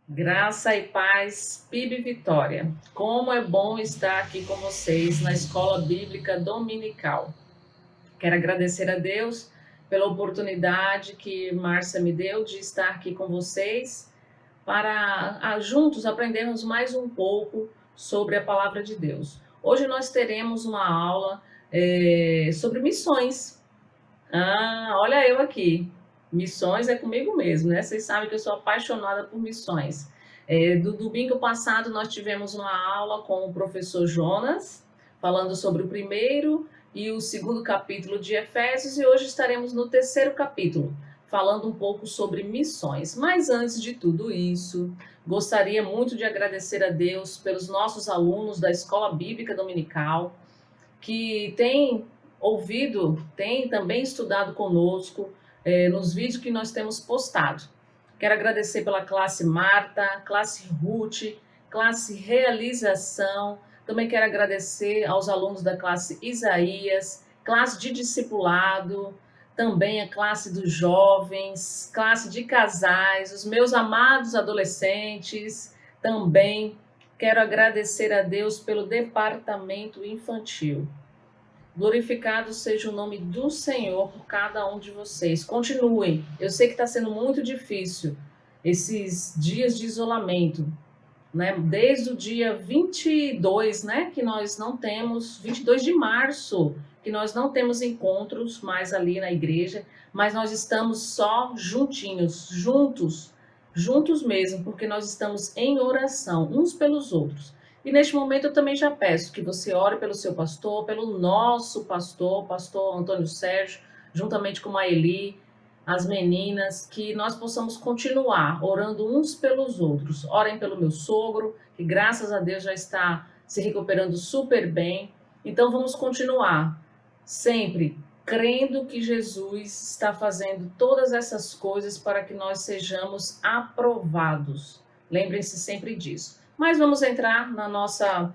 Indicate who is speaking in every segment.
Speaker 1: Graça e paz, PIB Vitória. Como é bom estar aqui com vocês na Escola Bíblica Dominical. Quero agradecer a Deus pela oportunidade que Márcia me deu de estar aqui com vocês para juntos aprendermos mais um pouco sobre a palavra de Deus. Hoje nós teremos uma aula sobre missões. Olha eu aqui. Missões é comigo mesmo, né? Vocês sabem que eu sou apaixonada por missões. Do domingo passado nós tivemos uma aula com o professor Jonas, falando sobre o primeiro e o segundo capítulo de Efésios, e hoje estaremos no terceiro capítulo, falando um pouco sobre missões. Mas antes de tudo isso, gostaria muito de agradecer a Deus pelos nossos alunos da Escola Bíblica Dominical, que têm ouvido, têm também estudado conosco nos vídeos que nós temos postado. Quero agradecer pela classe Marta, classe Ruth, classe Realização. Também quero agradecer aos alunos da classe Isaías, classe de discipulado, também a classe dos jovens, classe de casais, os meus amados adolescentes. Também quero agradecer a Deus pelo departamento infantil. Glorificado seja o nome do Senhor por cada um de vocês. Continuem. Eu sei que está sendo muito difícil esses dias de isolamento, né? Desde o dia 22, né, que nós não temos, 22 de março, que nós não temos encontros mais ali na igreja, mas nós estamos só juntinhos, juntos mesmo, porque nós estamos em oração uns pelos outros. E neste momento eu também já peço que você ore pelo seu pastor, pelo nosso pastor, pastor Antônio Sérgio, juntamente com a Eli, as meninas, que nós possamos continuar orando uns pelos outros. Orem pelo meu sogro, que graças a Deus já está se recuperando super bem. Então vamos continuar sempre crendo que Jesus está fazendo todas essas coisas para que nós sejamos aprovados. Lembrem-se sempre disso. Mas vamos entrar na nossa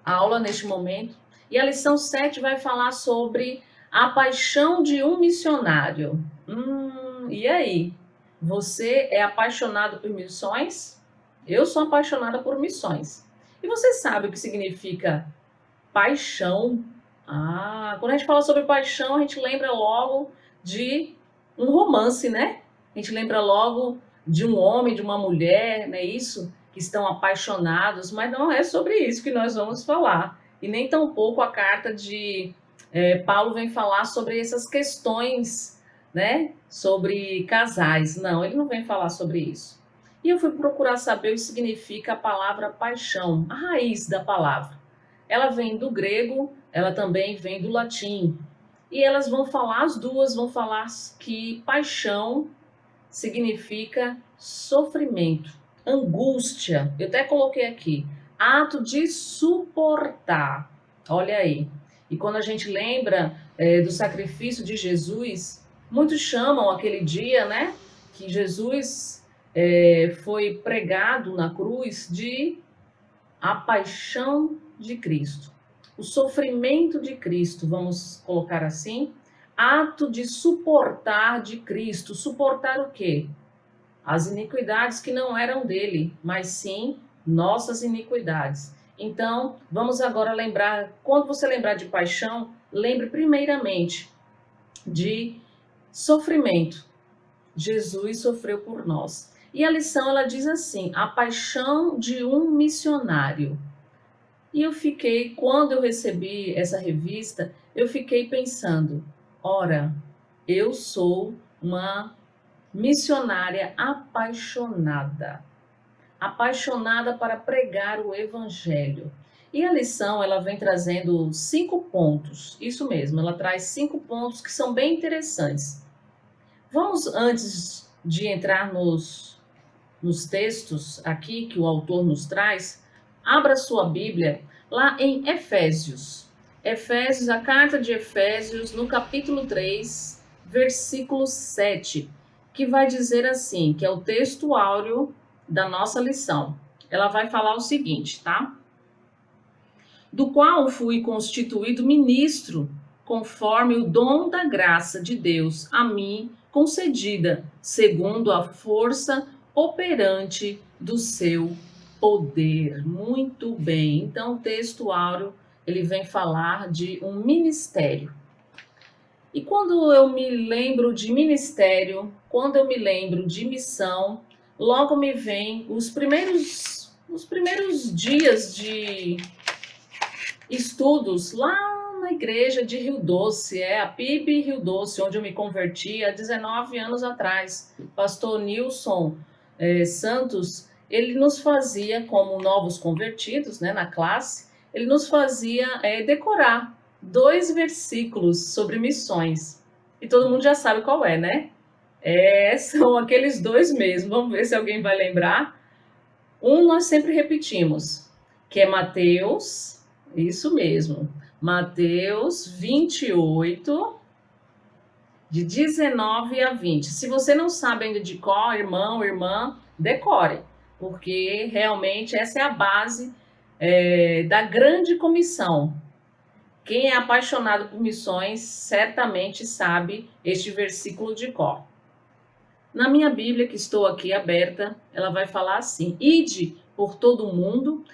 Speaker 1: aula neste momento. E a lição 7 vai falar sobre a paixão de um missionário. E aí? Você é apaixonado por missões? Eu sou apaixonada por missões. E você sabe o que significa paixão? Quando a gente fala sobre paixão, a gente lembra logo de um romance, né? A gente lembra logo de um homem, de uma mulher, não é isso? Que estão apaixonados, mas não é sobre isso que nós vamos falar. E nem tampouco a carta de Paulo vem falar sobre essas questões, né? Sobre casais. Não, ele não vem falar sobre isso. E eu fui procurar saber o que significa a palavra paixão, a raiz da palavra. Ela vem do grego, ela também vem do latim. E elas vão falar, as duas vão falar que paixão significa sofrimento, angústia. Eu até coloquei aqui, ato de suportar. Olha aí. E quando a gente lembra do sacrifício de Jesus, muitos chamam aquele dia, né, que Jesus foi pregado na cruz de a paixão de Cristo. O sofrimento de Cristo, vamos colocar assim, ato de suportar de Cristo. Suportar o quê? As iniquidades que não eram dele, mas sim nossas iniquidades. Então, vamos agora lembrar, quando você lembrar de paixão, lembre primeiramente de sofrimento. Jesus sofreu por nós. E a lição, ela diz assim, a paixão de um missionário. E eu fiquei, quando eu recebi essa revista, eu fiquei pensando, ora, eu sou uma missionária apaixonada para pregar o evangelho. E a lição, ela vem trazendo 5 pontos, isso mesmo, ela traz 5 pontos que são bem interessantes. Vamos, antes de entrar nos textos aqui que o autor nos traz, abra sua Bíblia lá em Efésios. Efésios, a carta de Efésios, no capítulo 3, versículo 7, que vai dizer assim, que é o texto áureo da nossa lição. Ela vai falar o seguinte, tá? Do qual fui constituído ministro, conforme o dom da graça de Deus a mim concedida, segundo a força operante do seu poder. Muito bem. Então, o texto áureo, ele vem falar de um ministério. E quando eu me lembro de ministério, quando eu me lembro de missão, logo me vem os primeiros dias de estudos lá na igreja de Rio Doce, a PIB Rio Doce, onde eu me converti há 19 anos atrás. Pastor Nilson Santos, ele nos fazia, como novos convertidos, né, na classe, ele nos fazia decorar 2 versículos sobre missões. E todo mundo já sabe qual é, né? São aqueles 2 mesmo. Vamos ver se alguém vai lembrar. Um nós sempre repetimos, que é Mateus, isso mesmo, Mateus 28, de 19 a 20. Se você não sabe ainda de cor, irmão, irmã, decore, porque realmente essa é a base da grande comissão. Quem é apaixonado por missões certamente sabe este versículo de cor. Na minha Bíblia, que estou aqui aberta, ela vai falar assim: ide por todo o mundo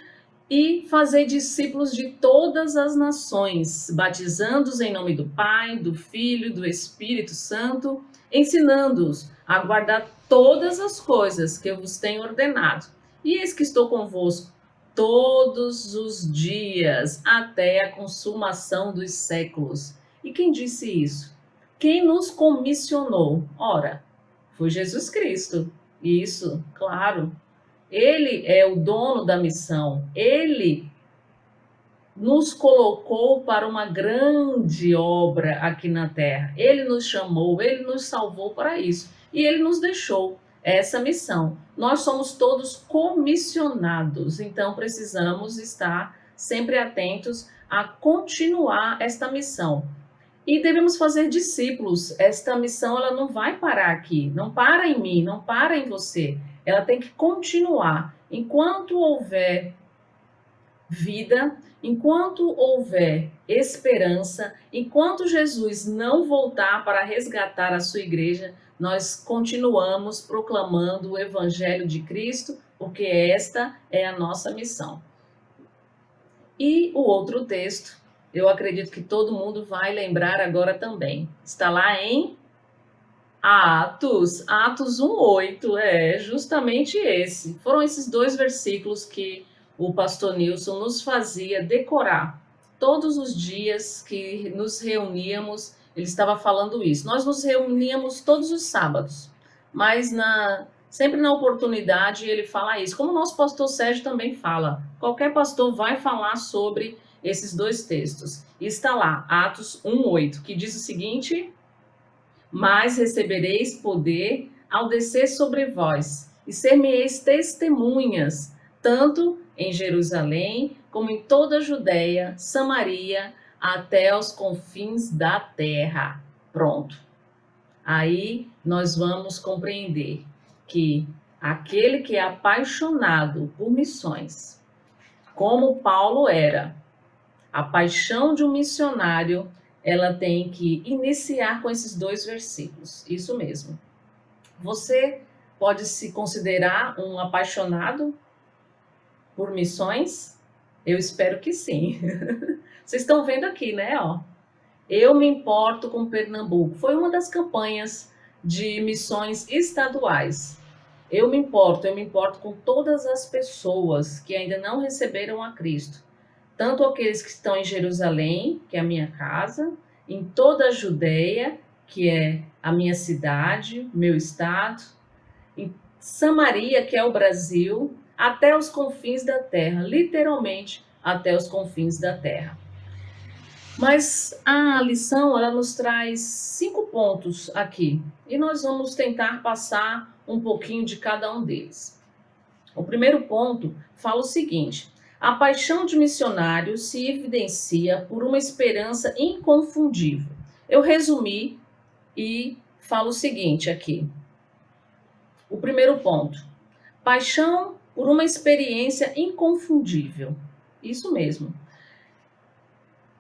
Speaker 1: e fazei discípulos de todas as nações, batizando-os em nome do Pai, do Filho e do Espírito Santo, ensinando-os a guardar todas as coisas que eu vos tenho ordenado. E eis que estou convosco todos os dias, até a consumação dos séculos. E quem disse isso? Quem nos comissionou? Ora, foi Jesus Cristo. Isso, claro. Ele é o dono da missão. Ele nos colocou para uma grande obra aqui na Terra. Ele nos chamou, ele nos salvou para isso. E ele nos deixou essa missão. Nós somos todos comissionados, então precisamos estar sempre atentos a continuar esta missão. E devemos fazer discípulos. Esta missão ela não vai parar aqui, não para em mim, não para em você. Ela tem que continuar. Enquanto houver vida, enquanto houver esperança, enquanto Jesus não voltar para resgatar a sua igreja, nós continuamos proclamando o Evangelho de Cristo, porque esta é a nossa missão. E o outro texto, eu acredito que todo mundo vai lembrar agora também. Está lá em Atos 1:8, justamente esse. Foram esses 2 versículos que o pastor Nilson nos fazia decorar. Todos os dias que nos reuníamos, ele estava falando isso. Nós nos reuníamos todos os sábados, mas sempre na oportunidade ele fala isso. Como o nosso pastor Sérgio também fala. Qualquer pastor vai falar sobre esses 2 textos. E está lá, Atos 1:8, que diz o seguinte: mas recebereis poder ao descer sobre vós, e ser-me-eis testemunhas, tanto em Jerusalém, como em toda a Judéia, Samaria, até os confins da terra. Pronto. Aí nós vamos compreender que aquele que é apaixonado por missões, como Paulo era, a paixão de um missionário, ela tem que iniciar com esses 2 versículos. Isso mesmo. Você pode se considerar um apaixonado por missões? Eu espero que sim. Vocês estão vendo aqui, né? Eu me importo com Pernambuco. Foi uma das campanhas de missões estaduais. Eu me importo com todas as pessoas que ainda não receberam a Cristo. Tanto aqueles que estão em Jerusalém, que é a minha casa, em toda a Judéia, que é a minha cidade, meu estado, em Samaria, que é o Brasil, até os confins da terra, literalmente até os confins da terra. Mas a lição, ela nos traz 5 pontos aqui, e nós vamos tentar passar um pouquinho de cada um deles. O primeiro ponto fala o seguinte: a paixão de missionário se evidencia por uma esperança inconfundível. Eu resumi e falo o seguinte aqui. O primeiro ponto: paixão por uma experiência inconfundível. Isso mesmo.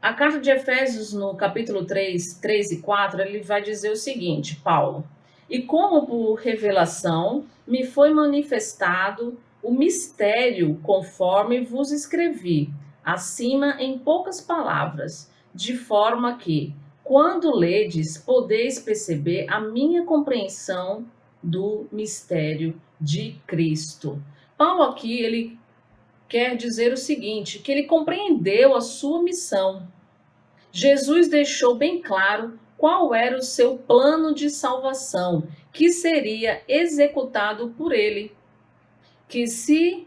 Speaker 1: A carta de Efésios, no capítulo 3 e 4, ele vai dizer o seguinte, Paulo: E como por revelação me foi manifestado o mistério conforme vos escrevi, acima em poucas palavras, de forma que, quando ledes, podeis perceber a minha compreensão do mistério de Cristo. Paulo aqui, ele quer dizer o seguinte, que ele compreendeu a sua missão. Jesus deixou bem claro qual era o seu plano de salvação, que seria executado por ele, que se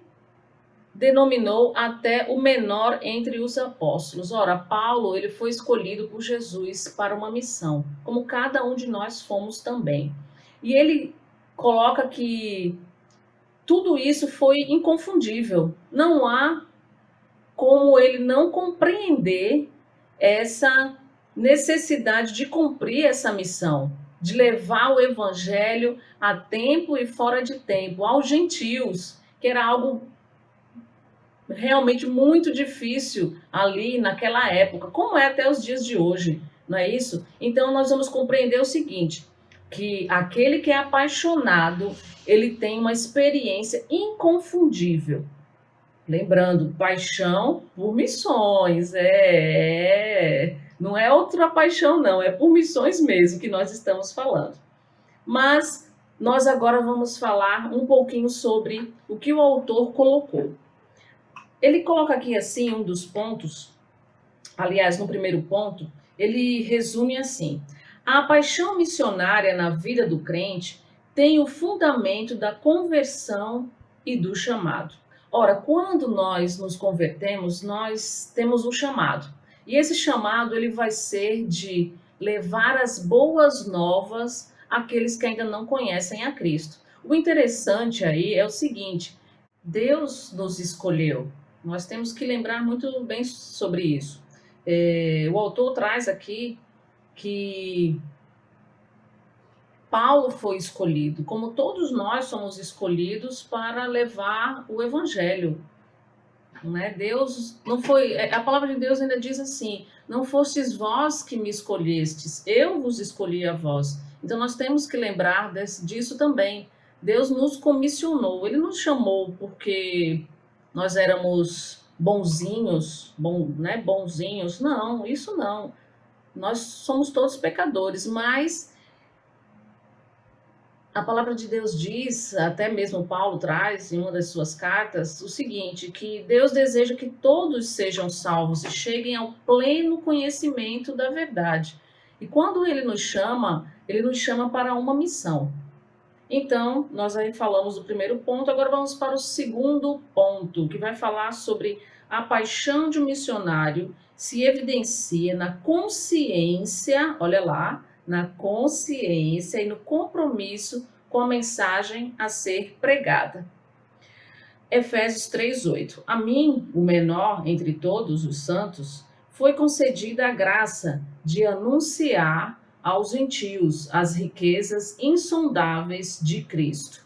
Speaker 1: denominou até o menor entre os apóstolos. Ora, Paulo, ele foi escolhido por Jesus para uma missão, como cada um de nós fomos também. E ele coloca que tudo isso foi inconfundível. Não há como ele não compreender essa necessidade de cumprir essa missão, de levar o evangelho a tempo e fora de tempo, aos gentios, que era algo realmente muito difícil ali naquela época, como é até os dias de hoje, não é isso? Então nós vamos compreender o seguinte, que aquele que é apaixonado, ele tem uma experiência inconfundível. Lembrando, paixão por missões, não é outra paixão não, é por missões mesmo que nós estamos falando. Mas nós agora vamos falar um pouquinho sobre o que o autor colocou. Ele coloca aqui assim um dos pontos, aliás, no primeiro ponto, ele resume assim: a paixão missionária na vida do crente tem o fundamento da conversão e do chamado. Ora, quando nós nos convertemos, nós temos um chamado. E esse chamado ele vai ser de levar as boas novas àqueles que ainda não conhecem a Cristo. O interessante aí é o seguinte: Deus nos escolheu. Nós temos que lembrar muito bem sobre isso. O autor traz aqui que Paulo foi escolhido, como todos nós somos escolhidos para levar o evangelho. Não é? Deus não foi, a palavra de Deus ainda diz assim: não fostes vós que me escolhestes, eu vos escolhi a vós. Então nós temos que lembrar disso também. Deus nos comissionou, ele nos chamou porque nós éramos bonzinhos, bonzinhos. Não, isso não. Nós somos todos pecadores, mas a palavra de Deus diz, até mesmo Paulo traz em uma das suas cartas, o seguinte, que Deus deseja que todos sejam salvos e cheguem ao pleno conhecimento da verdade. E quando ele nos chama para uma missão. Então, nós aí falamos do primeiro ponto, agora vamos para o segundo ponto, que vai falar sobre a paixão de um missionário se evidencia na consciência, olha lá, na consciência e no compromisso com a mensagem a ser pregada. Efésios 3:8. A mim, o menor entre todos os santos, foi concedida a graça de anunciar aos gentios as riquezas insondáveis de Cristo.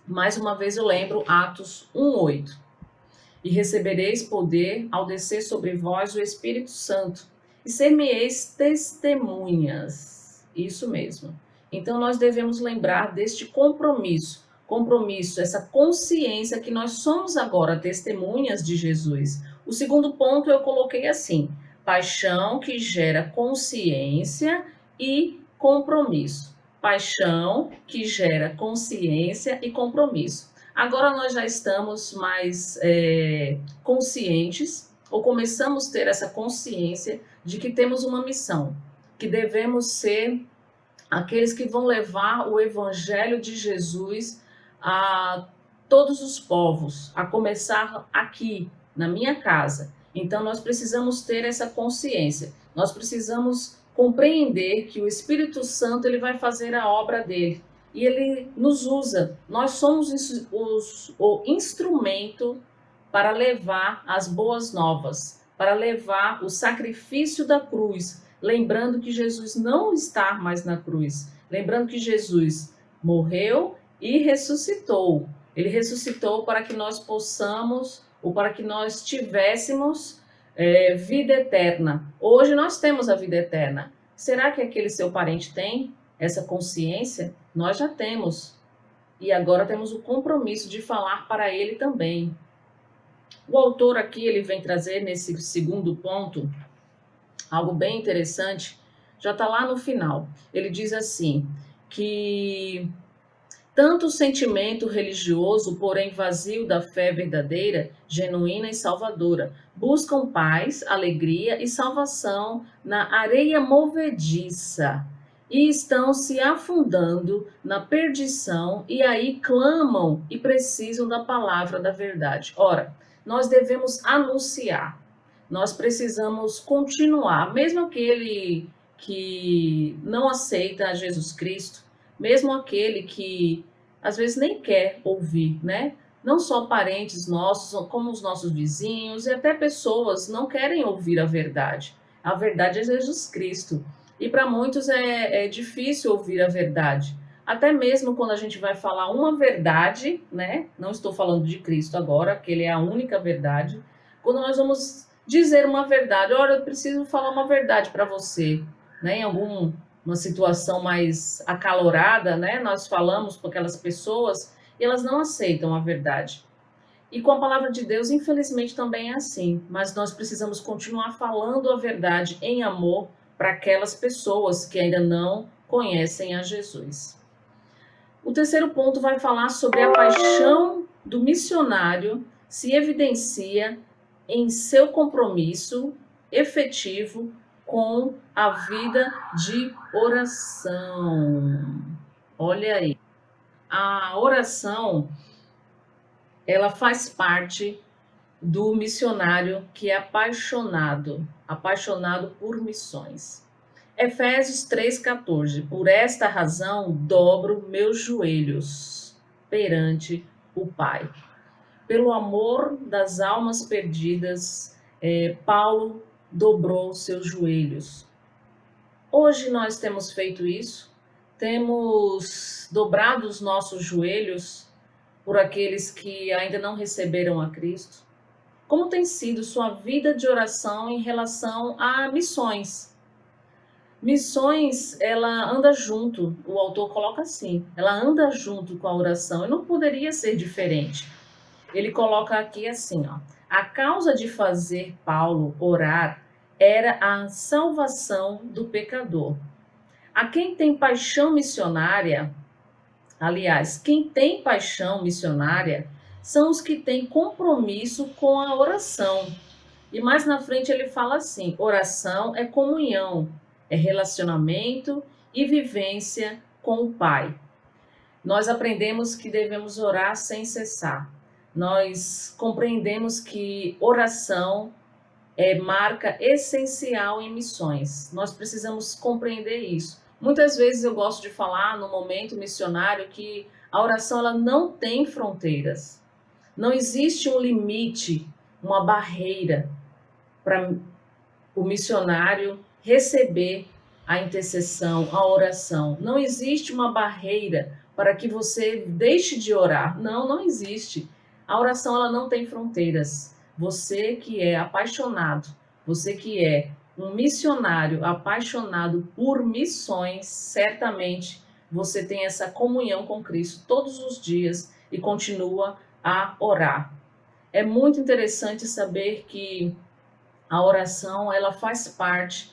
Speaker 1: Mais uma vez eu lembro Atos 1:8. E recebereis poder ao descer sobre vós o Espírito Santo, e ser-me-eis testemunhas. Isso mesmo. Então nós devemos lembrar deste compromisso, essa consciência que nós somos agora testemunhas de Jesus. O segundo ponto eu coloquei assim: paixão que gera consciência e compromisso. Paixão que gera consciência e compromisso. Agora nós já estamos mais conscientes, ou começamos a ter essa consciência de que temos uma missão, que devemos ser aqueles que vão levar o evangelho de Jesus a todos os povos, a começar aqui, na minha casa. Então nós precisamos ter essa consciência, nós precisamos compreender que o Espírito Santo ele vai fazer a obra dele e ele nos usa. Nós somos o instrumento para levar as boas novas, para levar o sacrifício da cruz, lembrando que Jesus não está mais na cruz, lembrando que Jesus morreu e ressuscitou. Ele ressuscitou para que nós possamos, ou para que nós tivéssemos vida eterna. Hoje nós temos a vida eterna. Será que aquele seu parente tem? Essa consciência nós já temos. E agora temos o compromisso de falar para ele também. O autor aqui, ele vem trazer nesse segundo ponto algo bem interessante, já está lá no final. Ele diz assim, que tanto o sentimento religioso, porém vazio da fé verdadeira, genuína e salvadora, buscam paz, alegria e salvação na areia movediça e estão se afundando na perdição e aí clamam e precisam da palavra da verdade. Ora, nós devemos anunciar, nós precisamos continuar, mesmo aquele que não aceita Jesus Cristo, mesmo aquele que às vezes nem quer ouvir, né? Não só parentes nossos, como os nossos vizinhos e até pessoas não querem ouvir a verdade. A verdade é Jesus Cristo. E para muitos é difícil ouvir a verdade. Até mesmo quando a gente vai falar uma verdade, né? Não estou falando de Cristo agora, que ele é a única verdade. Quando nós vamos dizer uma verdade, olha, eu preciso falar uma verdade para você, né? Em uma situação mais acalorada, né? Nós falamos com aquelas pessoas e elas não aceitam a verdade. E com a palavra de Deus, infelizmente, também é assim. Mas nós precisamos continuar falando a verdade em amor para aquelas pessoas que ainda não conhecem a Jesus. O terceiro ponto vai falar sobre a paixão do missionário se evidencia em seu compromisso efetivo com a vida de oração. Olha aí. A oração, ela faz parte do missionário que é apaixonado por missões. Efésios 3,14. Por esta razão dobro meus joelhos perante o Pai. Pelo amor das almas perdidas, Paulo dobrou seus joelhos. Hoje nós temos feito isso, temos dobrado os nossos joelhos por aqueles que ainda não receberam a Cristo. Como tem sido sua vida de oração em relação a missões? Missões, ela anda junto, o autor coloca assim, ela anda junto com a oração e não poderia ser diferente. Ele coloca aqui assim, ó, a causa de fazer Paulo orar era a salvação do pecador. A quem tem paixão missionária, aliás, quem tem paixão missionária são os que têm compromisso com a oração. E mais na frente ele fala assim, oração é comunhão, é relacionamento e vivência com o Pai. Nós aprendemos que devemos orar sem cessar. Nós compreendemos que oração é marca essencial em missões. Nós precisamos compreender isso. Muitas vezes eu gosto de falar no momento missionário que a oração ela não tem fronteiras. Não existe um limite, uma barreira para o missionário receber a intercessão, a oração. Não existe uma barreira para que você deixe de orar. Não, não existe. A oração ela não tem fronteiras. Você que é apaixonado, você que é um missionário apaixonado por missões, certamente você tem essa comunhão com Cristo todos os dias e continua a orar. É muito interessante saber que a oração ela faz parte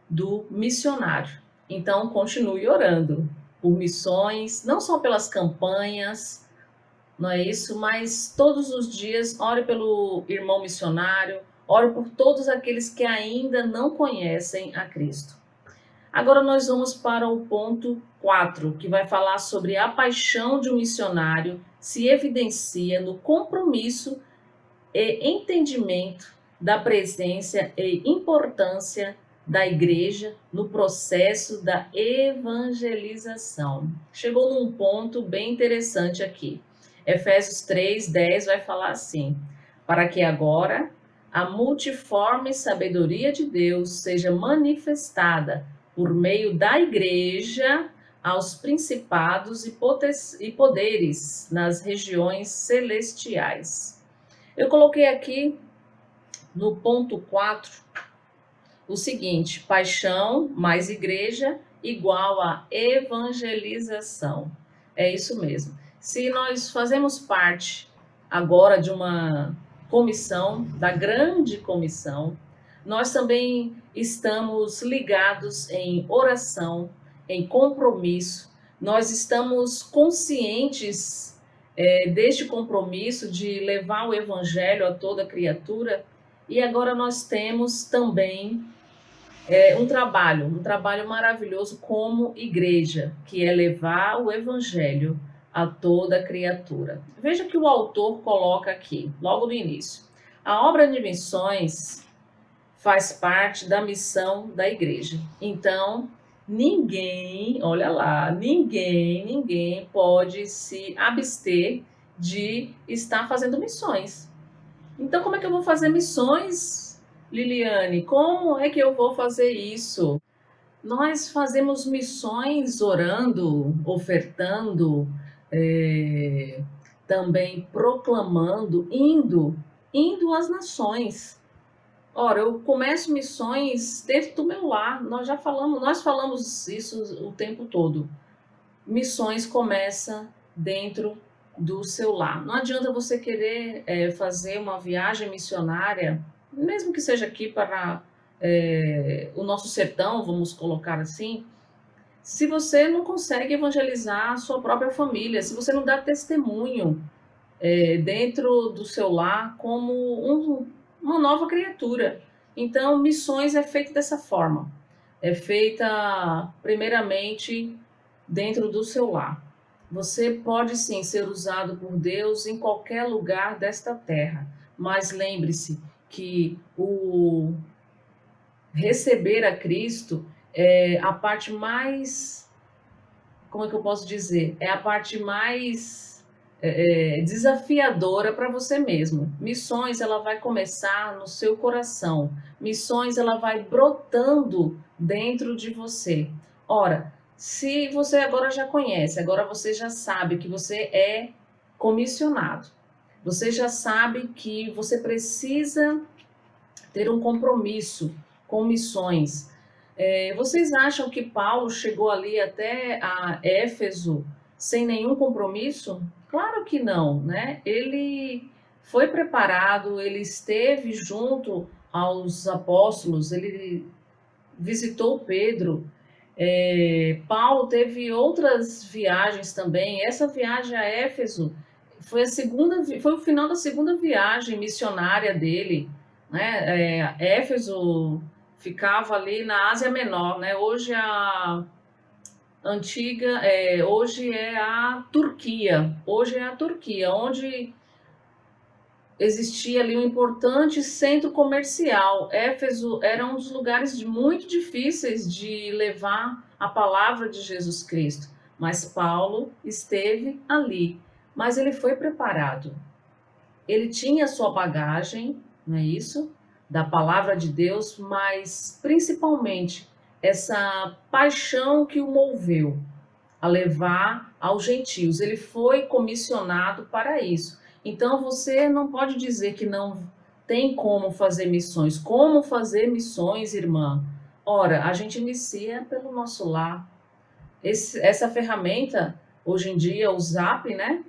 Speaker 1: do missionário. Então, continue orando por missões, não só pelas campanhas, não é isso? Mas todos os dias, ore pelo irmão missionário, ore por todos aqueles que ainda não conhecem a Cristo. Agora nós vamos para o ponto 4, que vai falar sobre a paixão de um missionário se evidencia no compromisso e entendimento da presença e importância da igreja no processo da evangelização. Chegou num ponto bem interessante aqui. Efésios 3:10 vai falar assim: para que agora a multiforme sabedoria de Deus seja manifestada por meio da igreja aos principados e poderes nas regiões celestiais. Eu coloquei aqui no ponto 4 o seguinte: paixão mais igreja igual a evangelização. É isso mesmo. Se nós fazemos parte agora de uma comissão, da grande comissão, nós também estamos ligados em oração, em compromisso, nós estamos conscientes deste compromisso de levar o evangelho a toda criatura, e agora nós temos também um trabalho maravilhoso como igreja, que é levar o evangelho a toda criatura. Veja que o autor coloca aqui, logo no início. A obra de missões faz parte da missão da igreja. Então, ninguém, olha lá, ninguém pode se abster de estar fazendo missões. Então, como é que eu vou fazer missões, Liliane? Como é que eu vou fazer isso? Nós fazemos missões orando, ofertando, eh, também proclamando, indo às nações. Ora, eu começo missões dentro do meu lar. Nós falamos isso o tempo todo. Missões começa dentro do seu lar. Não adianta você querer fazer uma viagem missionária, mesmo que seja aqui para o nosso sertão, vamos colocar assim, se você não consegue evangelizar a sua própria família, se você não dá testemunho dentro do seu lar como uma nova criatura. Então, missões é feita dessa forma. É feita, primeiramente, dentro do seu lar. Você pode sim ser usado por Deus em qualquer lugar desta terra, mas lembre-se que o receber a Cristo é a parte mais, como é que eu posso dizer? É a parte mais desafiadora para você mesmo. Missões, ela vai começar no seu coração. Missões, ela vai brotando dentro de você. Ora, se você agora já conhece, agora você já sabe que você é comissionado. Você já sabe que você precisa ter um compromisso com missões. Vocês acham que Paulo chegou ali até a Éfeso sem nenhum compromisso? Claro que não, né? Ele foi preparado, ele esteve junto aos apóstolos, ele visitou Pedro. Paulo teve outras viagens também. Essa viagem a Éfeso foi o final da segunda viagem missionária dele, né? Éfeso ficava ali na Ásia Menor, né? Hoje hoje é a Turquia. Hoje é a Turquia, onde existia ali um importante centro comercial. Éfeso era um dos lugares muito difíceis de levar a palavra de Jesus Cristo, mas Paulo esteve ali. Mas ele foi preparado. Ele tinha a sua bagagem, não é isso? Da palavra de Deus, mas principalmente essa paixão que o moveu a levar aos gentios. Ele foi comissionado para isso. Então você não pode dizer que não tem como fazer missões. Como fazer missões, irmã? Ora, a gente inicia pelo nosso lar. Essa ferramenta, hoje em dia, o Zap, né?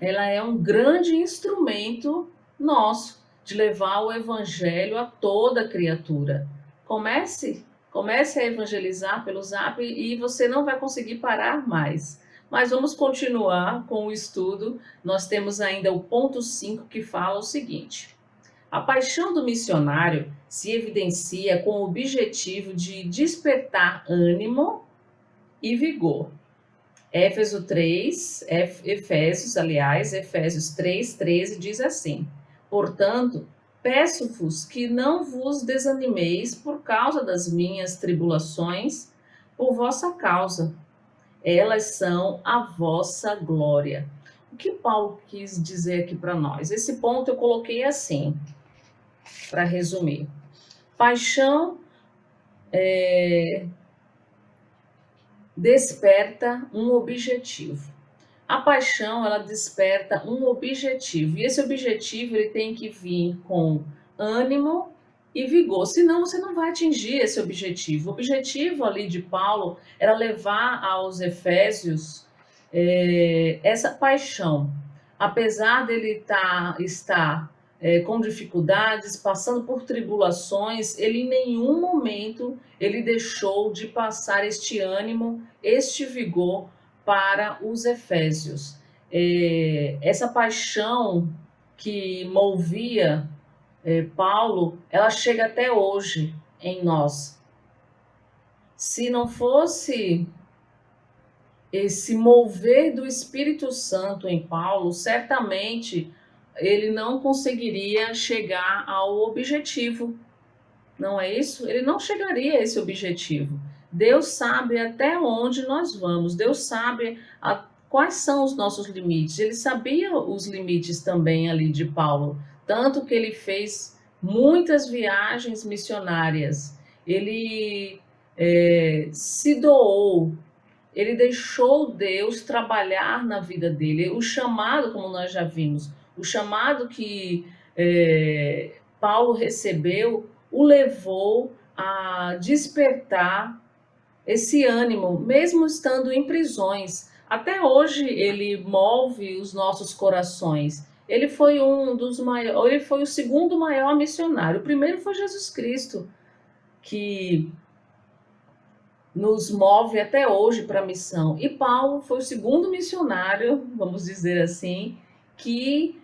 Speaker 1: Ela é um grande instrumento nosso de levar o evangelho a toda criatura. Comece a evangelizar pelo Zap e você não vai conseguir parar mais. Mas vamos continuar com o estudo. Nós temos ainda o ponto 5 que fala o seguinte: a paixão do missionário se evidencia com o objetivo de despertar ânimo e vigor. Efésios 3:13 diz assim: portanto, peço-vos que não vos desanimeis por causa das minhas tribulações, por vossa causa. Elas são a vossa glória. O que Paulo quis dizer aqui para nós? Esse ponto eu coloquei assim, para resumir. Paixão desperta um objetivo. A paixão, ela desperta um objetivo. E esse objetivo, ele tem que vir com ânimo e vigor, senão você não vai atingir esse objetivo. O objetivo ali de Paulo era levar aos Efésios essa paixão. Apesar dele estar com dificuldades, passando por tribulações, ele em nenhum momento ele deixou de passar este ânimo, este vigor para os Efésios. Essa paixão que movia Paulo, ela chega até hoje em nós. Se não fosse esse mover do Espírito Santo em Paulo, certamente ele não conseguiria chegar ao objetivo. Não é isso? Ele não chegaria a esse objetivo. Deus sabe até onde nós vamos, Deus sabe quais são os nossos limites. Ele sabia os limites também ali de Paulo, tanto que ele fez muitas viagens missionárias. Ele se doou, ele deixou Deus trabalhar na vida dele. O chamado, como nós já vimos, o chamado que Paulo recebeu o levou a despertar esse ânimo, mesmo estando em prisões. Até hoje ele move os nossos corações. Ele foi ele foi o segundo maior missionário. O primeiro foi Jesus Cristo, que nos move até hoje para a missão. E Paulo foi o segundo missionário, vamos dizer assim, que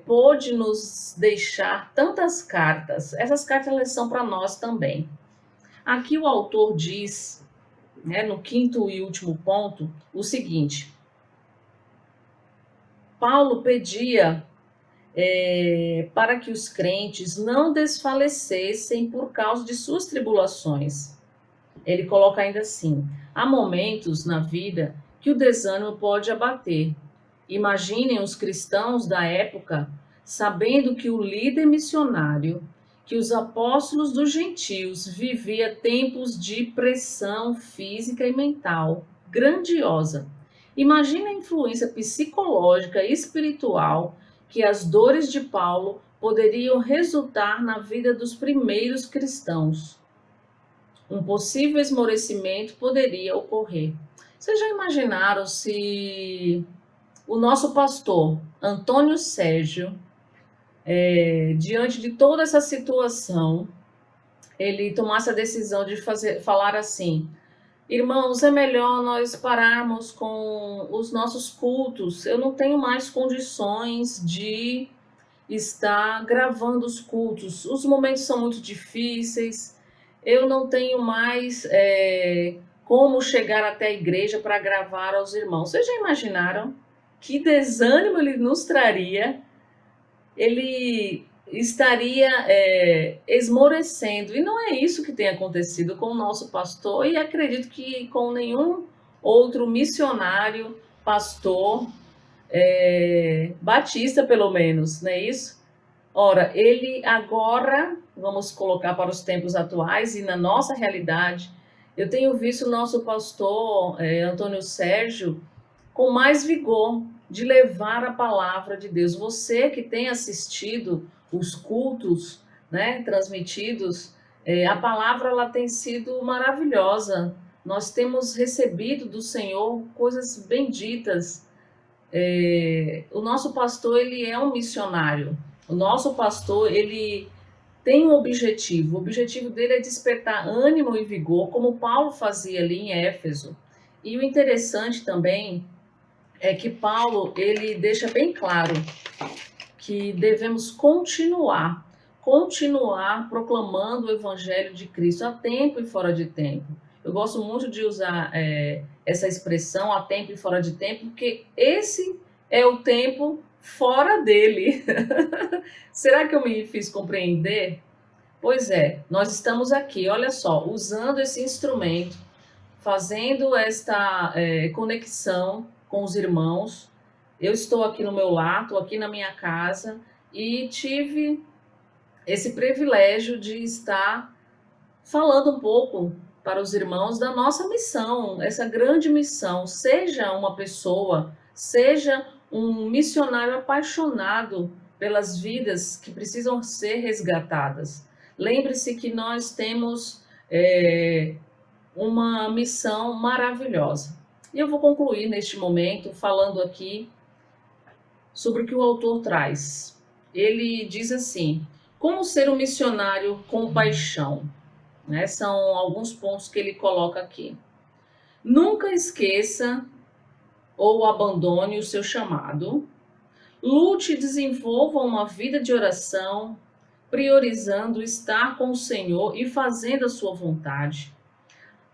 Speaker 1: pôde nos deixar tantas cartas. Essas cartas elas são para nós também. Aqui o autor diz, no quinto e último ponto, o seguinte: Paulo pedia para que os crentes não desfalecessem por causa de suas tribulações. Ele coloca ainda assim: há momentos na vida que o desânimo pode abater. Imaginem os cristãos da época sabendo que o líder missionário, que os apóstolos dos gentios vivia tempos de pressão física e mental grandiosa. Imagine a influência psicológica e espiritual que as dores de Paulo poderiam resultar na vida dos primeiros cristãos. Um possível esmorecimento poderia ocorrer. Vocês já imaginaram se o nosso pastor, Antônio Sérgio, diante de toda essa situação, ele tomasse a decisão de falar assim: irmãos, é melhor nós pararmos com os nossos cultos, eu não tenho mais condições de estar gravando os cultos, os momentos são muito difíceis, eu não tenho mais como chegar até a igreja para gravar aos irmãos. Vocês já imaginaram que desânimo ele nos traria? Ele estaria esmorecendo. E não é isso que tem acontecido com o nosso pastor, e acredito que com nenhum outro missionário, pastor, batista pelo menos, não é isso? Ora, ele agora, vamos colocar para os tempos atuais e na nossa realidade, eu tenho visto o nosso pastor Antônio Sérgio com mais vigor de levar a palavra de Deus. Você que tem assistido os cultos, transmitidos, a palavra ela tem sido maravilhosa. Nós temos recebido do Senhor coisas benditas. O nosso pastor ele é um missionário. O nosso pastor ele tem um objetivo. O objetivo dele é despertar ânimo e vigor, como Paulo fazia ali em Éfeso. E o interessante também é que Paulo ele deixa bem claro que devemos continuar proclamando o evangelho de Cristo a tempo e fora de tempo. Eu gosto muito de usar essa expressão, a tempo e fora de tempo, porque esse é o tempo fora dele. Será que eu me fiz compreender? Pois é, nós estamos aqui, olha só, usando esse instrumento, fazendo esta conexão com os irmãos. Eu estou aqui no meu lar, estou aqui na minha casa e tive esse privilégio de estar falando um pouco para os irmãos da nossa missão, essa grande missão. Seja uma pessoa, seja um missionário apaixonado pelas vidas que precisam ser resgatadas. Lembre-se que nós temos uma missão maravilhosa. E eu vou concluir neste momento falando aqui sobre o que o autor traz. Ele diz assim: como ser um missionário com paixão? Né? São alguns pontos que ele coloca aqui. Nunca esqueça ou abandone o seu chamado. Lute e desenvolva uma vida de oração, priorizando estar com o Senhor e fazendo a sua vontade.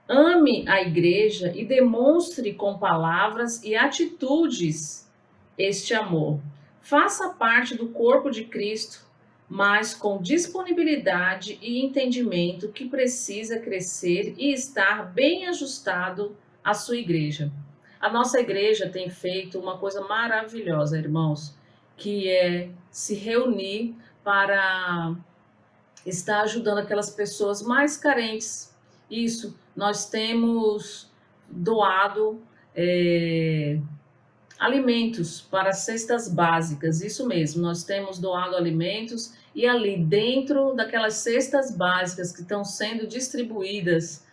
Speaker 1: Ame a igreja e demonstre com palavras e atitudes este amor. Faça parte do corpo de Cristo, mas com disponibilidade e entendimento que precisa crescer e estar bem ajustado à sua igreja. A nossa igreja tem feito uma coisa maravilhosa, irmãos, que é se reunir para estar ajudando aquelas pessoas mais carentes. Isso, nós temos doado alimentos para cestas básicas, isso mesmo, nós temos doado alimentos e ali dentro daquelas cestas básicas que estão sendo distribuídas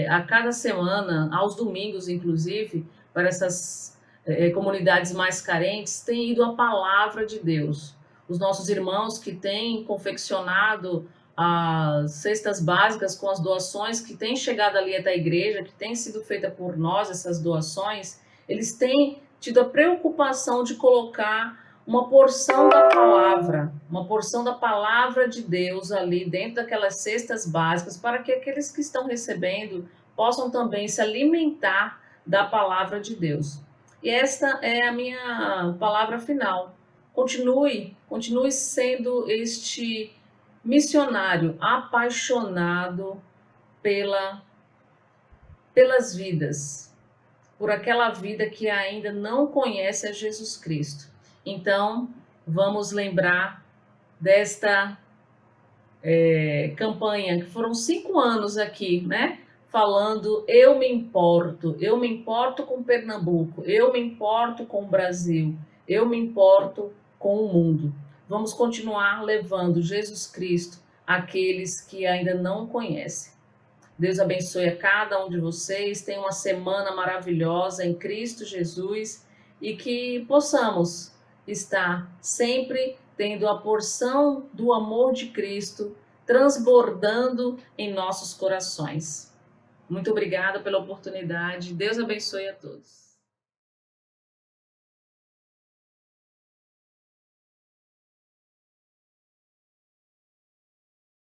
Speaker 1: a cada semana, aos domingos inclusive, para essas comunidades mais carentes, tem ido a palavra de Deus. Os nossos irmãos que têm confeccionado as cestas básicas com as doações que têm chegado ali até a igreja, que têm sido feitas por nós, essas doações, eles têm tido a preocupação de colocar uma porção da palavra de Deus ali dentro daquelas cestas básicas, para que aqueles que estão recebendo possam também se alimentar da palavra de Deus. E esta é a minha palavra final. Continue sendo este missionário apaixonado pelas vidas, por aquela vida que ainda não conhece a Jesus Cristo. Então, vamos lembrar desta campanha, que foram 5 anos aqui, né? Falando, eu me importo com Pernambuco, eu me importo com o Brasil, eu me importo com o mundo. Vamos continuar levando Jesus Cristo àqueles que ainda não conhecem. Deus abençoe a cada um de vocês, tenha uma semana maravilhosa em Cristo Jesus e que possamos estar sempre tendo a porção do amor de Cristo transbordando em nossos corações. Muito obrigada pela oportunidade. Deus abençoe a todos.